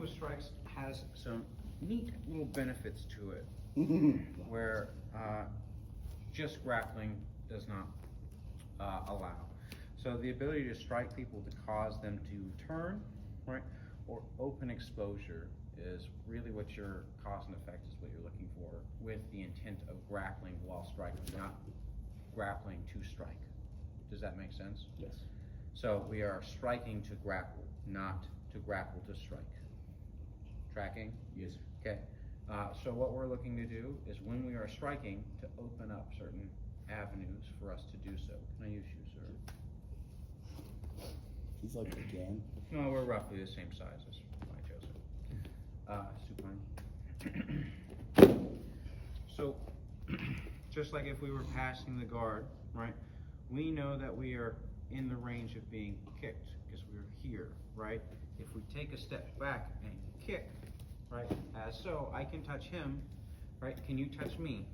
with strikes has some neat little benefits to it, where just grappling does not allow. So the ability to strike people to cause them to turn, right, or open exposure is really what your cause and effect is what you're looking for, with the intent of grappling while striking, not grappling to strike. Does that make sense? Yes. So we are striking to grapple, not to grapple to strike. Tracking? Yes. Okay. So what we're looking to do is when we are striking, to open up certain avenues for us to do so. Can I use you, sir? He's like again. No, we're roughly the same size as my Joseph. Supine. So, just like if we were passing the guard, right? We know that we are in the range of being kicked because we're here, right? If we take a step back and kick, right, as so, I can touch him, right? Can you touch me?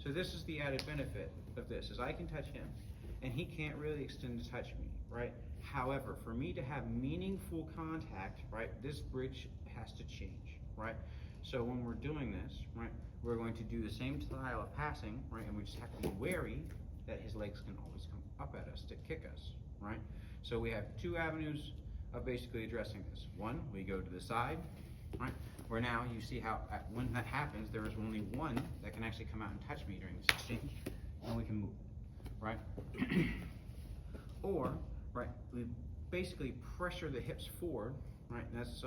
So this is the added benefit of this, is I can touch him, and he can't really extend to touch me, right? However, for me to have meaningful contact, right, this bridge has to change, right? So when we're doing this, right, we're going to do the same style of passing, right, and we just have to be wary that his legs can always come up at us to kick us, right? So we have two avenues of basically addressing this. One, we go to the side, right, where now you see how when that happens, there is only one that can actually come out and touch me during this exchange, and we can move, right? Or, right, we basically pressure the hips forward, right, and that's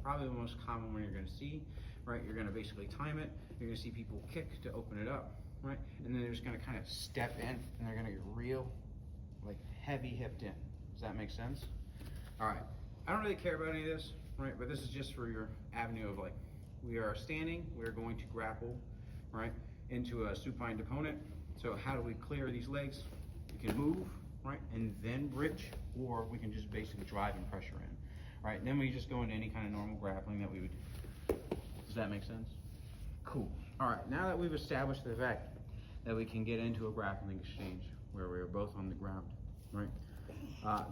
probably the most common one you're going to see, right? You're going to basically time it, you're going to see people kick to open it up, right? And then they're just going to kind of step in, and they're going to get real, like, heavy hipped in. Does that make sense? All right. I don't really care about any of this, right? But this is just for your avenue of, like, we are standing, we're going to grapple, right, into a supine opponent. So how do we clear these legs? We can move, right, and then bridge, or we can just basically drive and pressure in, right? And then we just go into any kind of normal grappling that we would do. Does that make sense? Cool. All right, now that we've established the fact that we can get into a grappling exchange where we are both on the ground, right?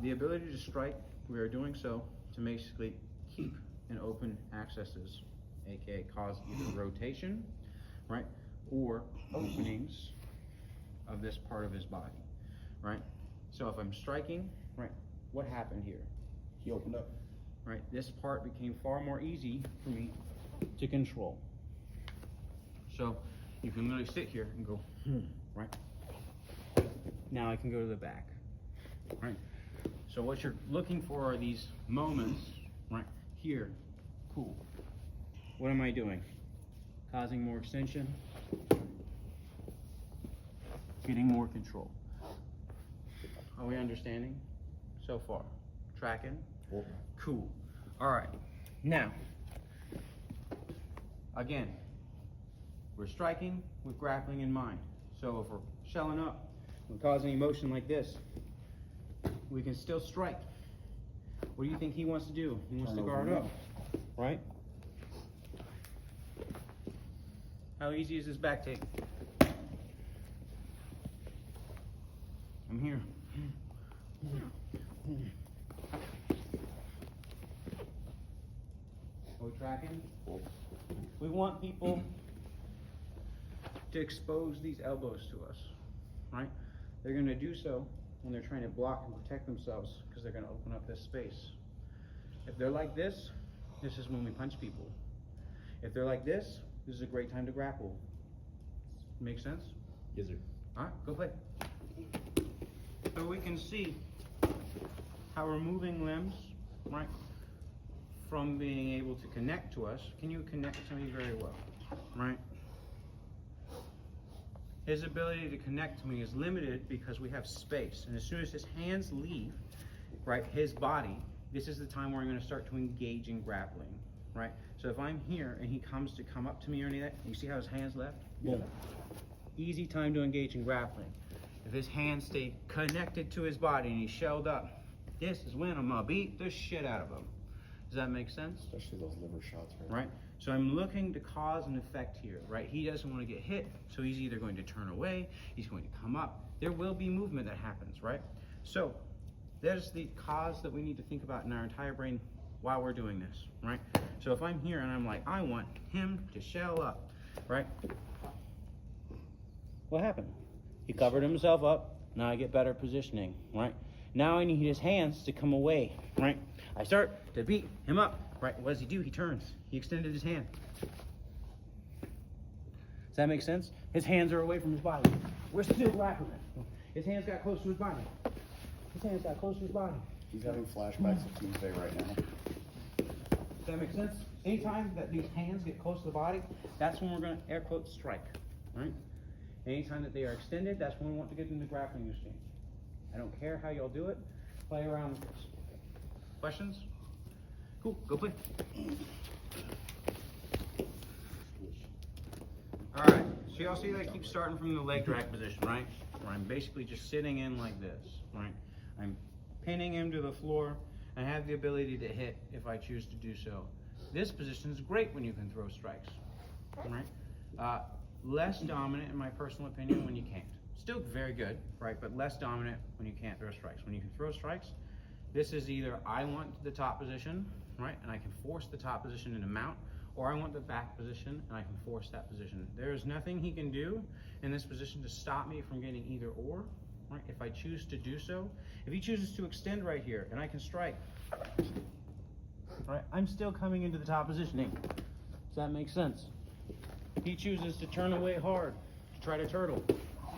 The ability to strike, we are doing so to basically keep and open accesses, aka cause either rotation, right, or openings of this part of his body, right? So if I'm striking, right, what happened here? He opened up. Right, this part became far more easy for me to control. So you can literally sit here and go, right? Now I can go to the back, right? So what you're looking for are these moments, right? Here, cool. What am I doing? Causing more extension, getting more control. Are we understanding so far? Tracking? Cool. All right. Now, again, we're striking with grappling in mind. So if we're shelling up, we're causing emotion like this, we can still strike. What do you think he wants to do? He wants to guard up, right? How easy is this back take? I'm here. Are we tracking? We want people to expose these elbows to us, right? They're going to do so when they're trying to block and protect themselves because they're going to open up this space. If they're like this, this is when we punch people. If they're like this is a great time to grapple. Make sense? Yes, sir. All right, go play. So we can see how removing limbs, right, from being able to connect to us, can you connect to me very well, right? His ability to connect to me is limited because we have space. And as soon as his hands leave, right, his body, this is the time where I'm going to start to engage in grappling, right? So if I'm here and he comes to come up to me or any of that, you see how his hands left? Boom. Easy time to engage in grappling. If his hands stay connected to his body and he's shelled up, this is when I'm going to beat the shit out of him. Does that make sense? Especially those liver shots, right? Right? So I'm looking to cause an effect here, right? He doesn't want to get hit, so he's either going to turn away, he's going to come up. There will be movement that happens, right? So there's the cause that we need to think about in our entire brain while we're doing this, right? So if I'm here and I'm like, I want him to shell up, right? What happened? He covered himself up. Now I get better positioning, right? Now I need his hands to come away, right? I start to beat him up, right? What does he do? He turns. He extended his hand. Does that make sense? His hands are away from his body. We're still grappling. His hands got close to his body. His hands got close to his body. He's having flashbacks of Tuesday right now. Does that make sense? Anytime that these hands get close to the body, that's when we're going to air quote strike, right? Anytime that they are extended, that's when we want to get into the grappling exchange. I don't care how y'all do it. Play around with this. Questions? Cool, go play. All right, so y'all see that I keep starting from the leg drag position, right? Where I'm basically just sitting in like this, right? I'm pinning him to the floor. I have the ability to hit if I choose to do so. This position is great when you can throw strikes, right? Less dominant in my personal opinion when you can't. Still very good, right? But less dominant when you can't throw strikes. When you can throw strikes, this is either I want the top position, right? And I can force the top position into mount, or I want the back position and I can force that position. There's nothing he can do in this position to stop me from getting either or, right? If I choose to do so. If he chooses to extend right here and I can strike, right? I'm still coming into the top positioning. Does that make sense? If he chooses to turn away hard, to try to turtle,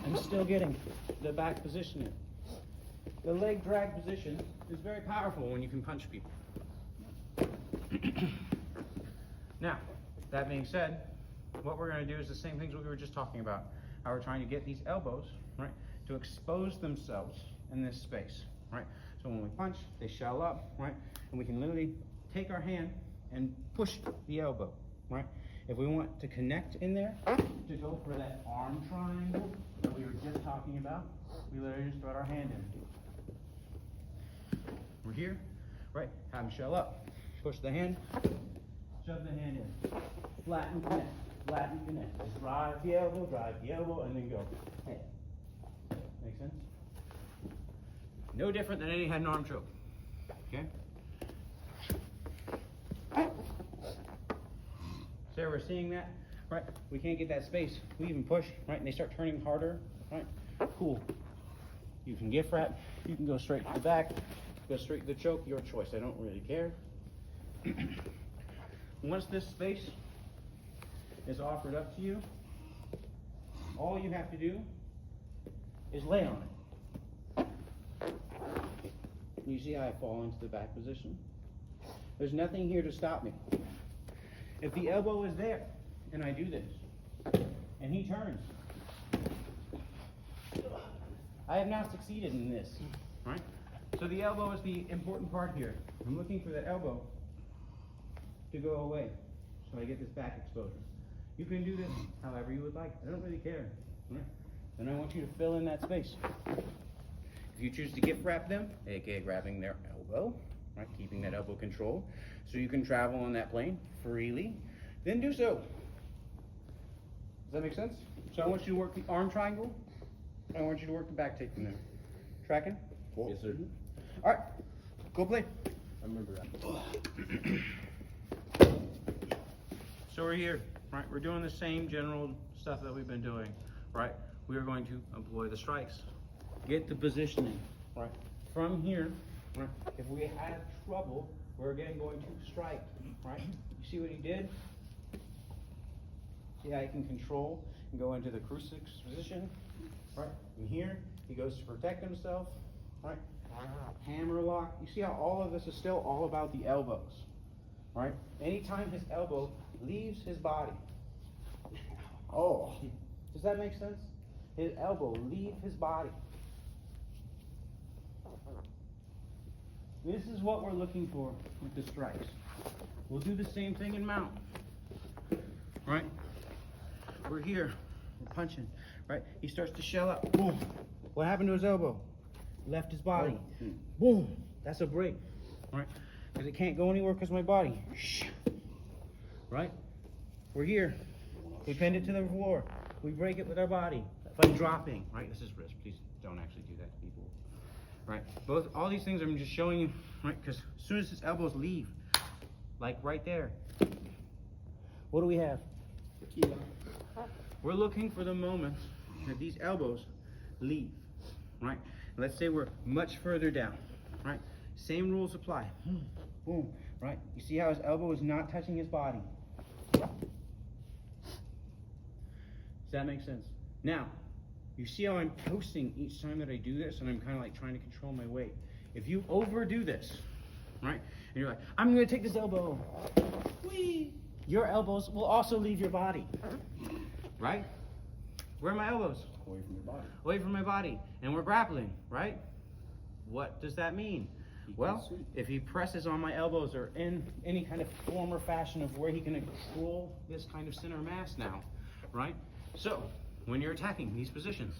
I'm still getting the back positioning. The leg drag position is very powerful when you can punch people. Now, that being said, what we're going to do is the same things we were just talking about. How we're trying to get these elbows, right, to expose themselves in this space, right? So when we punch, they shell up, right? And we can literally take our hand and push the elbow, right? If we want to connect in there, to go for that arm triangle that we were just talking about, we literally just throw our hand in. We're here, right? Have them shell up. Push the hand, shove the hand in. Flatten, connect, flatten, connect. Just drive the elbow, and then go. Hey. Make sense? No different than any head and arm choke. Okay? So we're seeing that, right? We can't get that space. We even push, right? And they start turning harder, right? Cool. You can gift wrap. You can go straight to the back. Go straight to the choke. Your choice. I don't really care. Once this space is offered up to you, all you have to do is lay on it. You see how I fall into the back position? There's nothing here to stop me. If the elbow is there, and I do this, and he turns, I have now succeeded in this, right? So the elbow is the important part here. I'm looking for that elbow to go away, so I get this back exposure. You can do this however you would like. I don't really care, right? And I want you to fill in that space. If you choose to gift wrap them, aka grabbing their elbow, right, keeping that elbow control, so you can travel on that plane freely, then do so. Does that make sense? So I want you to work the arm triangle. I want you to work the back take from there. Tracking? Cool. Yes, sir. All right, go play. I remember that. So we're here, right? We're doing the same general stuff that we've been doing, right? We are going to employ the strikes. Get the positioning, right? From here, right? If we have trouble, we're again going to strike, right? You see what he did? See how he can control and go into the crucifix position, right? From here, he goes to protect himself, right? Hammer lock. You see how all of this is still all about the elbows, right? Anytime his elbow leaves his body. Oh, does that make sense? His elbow leave his body. This is what we're looking for with the strikes. We'll do the same thing in mount, right? We're here, we're punching, right? He starts to shell up, boom. What happened to his elbow? Left his body, boom. That's a break, right? Because it can't go anywhere because of my body, right? We're here, we pinned it to the floor. We break it with our body. If I'm dropping, right? This is wrist, please don't actually do that to people. Right, all these things I'm just showing you, right? Because as soon as his elbows leave, like right there. What do we have? Tequila. We're looking for the moment that these elbows leave, right? Let's say we're much further down, right? Same rules apply. Boom, right? You see how his elbow is not touching his body? Does that make sense? Now, you see how I'm posting each time that I do this, and I'm kind of like trying to control my weight. If you overdo this, right, and you're like, I'm going to take this elbow, whee, your elbows will also leave your body, right? Where are my elbows? Away from your body. Away from my body, and we're grappling, right? What does that mean? Well, if he presses on my elbows or in any kind of form or fashion of where he can control this kind of center mass now, right? So, when you're attacking these positions,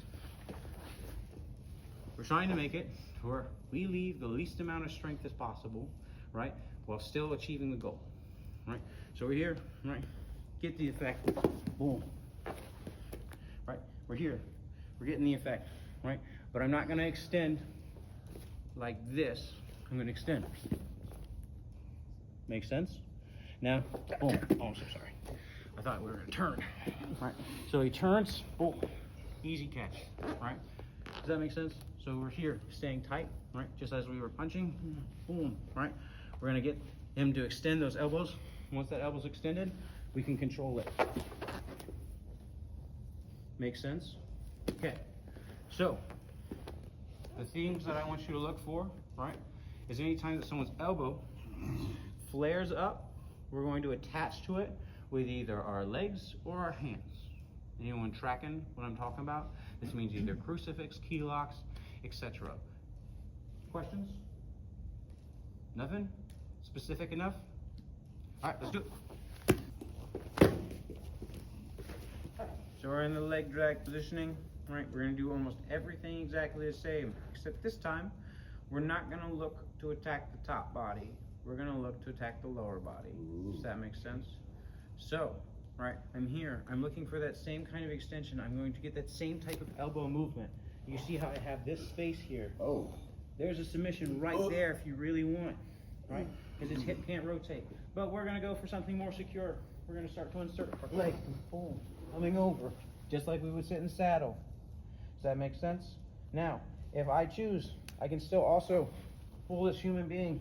we're trying to make it where we leave the least amount of strength as possible, right? While still achieving the goal, right? So we're here, right? Get the effect, boom, right? We're here, we're getting the effect, right? But I'm not gonna extend like this. I'm gonna extend. Make sense? Now, boom. Oh, I'm so sorry. I thought we were gonna turn. Right. So he turns, boom. Easy catch. Right? Does that make sense? So we're here, staying tight, right? Just as we were punching, boom, right? We're gonna get him to extend those elbows. Once that elbow's extended, we can control it. Make sense? Okay. So, the things that I want you to look for, right, is anytime that someone's elbow flares up, we're going to attach to it with either our legs or our hands. Anyone tracking what I'm talking about? This means either crucifix, key locks, etc. Questions? Nothing? Specific enough? All right, let's do it. So we're in the leg drag positioning, right? We're gonna do almost everything exactly the same, except this time, we're not gonna look to attack the top body. We're gonna look to attack the lower body. Does that make sense? So, right, I'm here. I'm looking for that same kind of extension. I'm going to get that same type of elbow movement. You see how I have this space here? Oh. There's a submission right there if you really want, right? Because his hip can't rotate. But we're gonna go for something more secure. We're gonna start to insert our leg, boom, coming over, just like we would sit in saddle. Does that make sense? Now, if I choose, I can still also pull this human being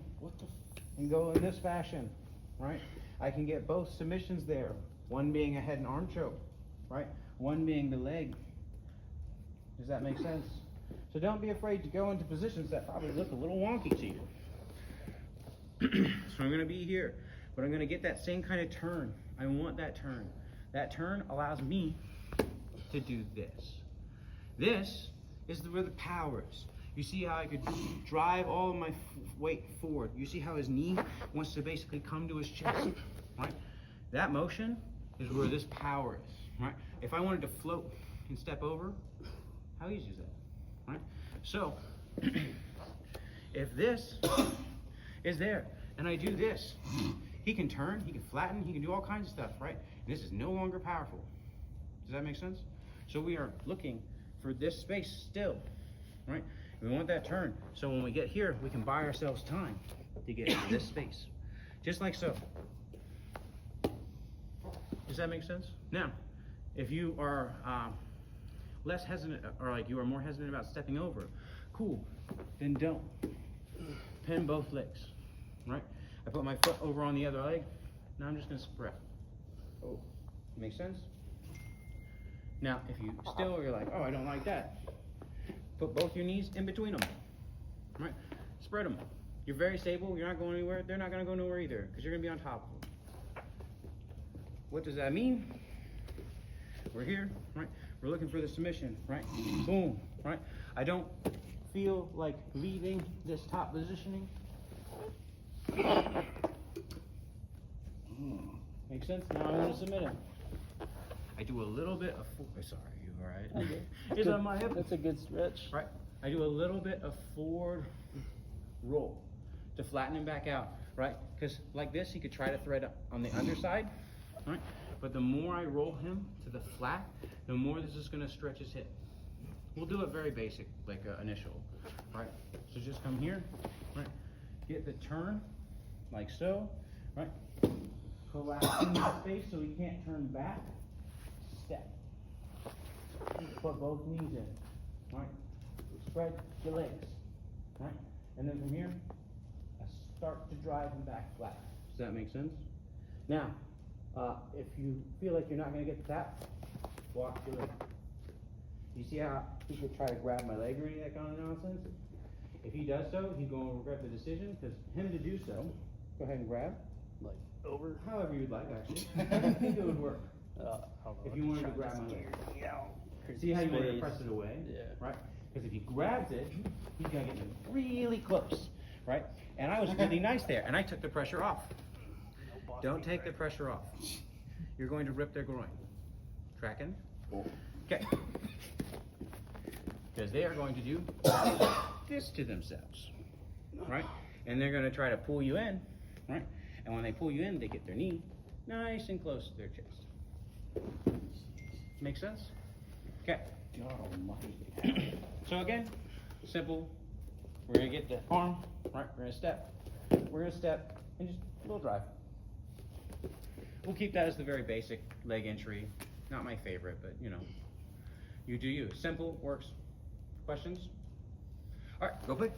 and go in this fashion, right? I can get both submissions there, one being a head and arm choke, right? One being the leg. Does that make sense? So don't be afraid to go into positions that probably look a little wonky to you. So I'm gonna be here, but I'm gonna get that same kind of turn. I want that turn. That turn allows me to do this. This is where the power is. You see how I could drive all of my weight forward. You see how his knee wants to basically come to his chest, right? That motion is where this power is, right? If I wanted to float and step over, how easy is that, right? So, if this is there, and I do this, he can turn, he can flatten, he can do all kinds of stuff, right? And this is no longer powerful. Does that make sense? So we are looking for this space still, right? We want that turn. So when we get here, we can buy ourselves time to get to this space. Just like so. Does that make sense? Now, if you are less hesitant, or like you are more hesitant about stepping over, cool, then don't. Pin both legs, right? I put my foot over on the other leg. Now I'm just gonna spread. Oh, make sense? Now, if you still, you're like, oh, I don't like that. Put both your knees in between them, right? Spread them. You're very stable, you're not going anywhere, they're not gonna go nowhere either, because you're gonna be on top of them. What does that mean? We're here, right? We're looking for the submission, right? Boom, right? I don't feel like leaving this top positioning. Make sense? Now I want to submit him. I do a little bit of, sorry, you all right? Okay. Is on my hip? That's a good stretch. Right. I do a little bit of forward roll to flatten him back out, right? Because like this, he could try to thread up on the underside, right? But the more I roll him to the flat, the more this is going to stretch his hip. We'll do it very basic, like initial, right? So just come here, right? Get the turn, like so. right? Collapsing the space so he can't turn back. Step. Put both knees in, right? Spread your legs, right? And then from here, I start to drive him back flat. Does that make sense? Now, if you feel like you're not going to get the tap, walk your leg. You see how people try to grab my leg or any of that kind of nonsense? If he does so, he's going to regret the decision, because him to do so, go ahead and grab. Like over. However you'd like, actually. I think it would work. If you wanted to grab my leg. See how you want to press it away? Yeah. Right? Because if he grabs it, he's going to get really close, right? And I was really nice there, and I took the pressure off. Don't take the pressure off. You're going to rip their groin. Tracking? Okay. Because they are going to do this to themselves, right? And they're going to try to pull you in, right? And when they pull you in, they get their knee nice and close to their chest. Make sense? Okay. God almighty. So again, simple. We're going to get the arm, right? We're going to step. We're going to step and just a little drive. We'll keep that as the very basic leg entry. Not my favorite, but you know, you do you. Simple, works. Questions? All right, go play.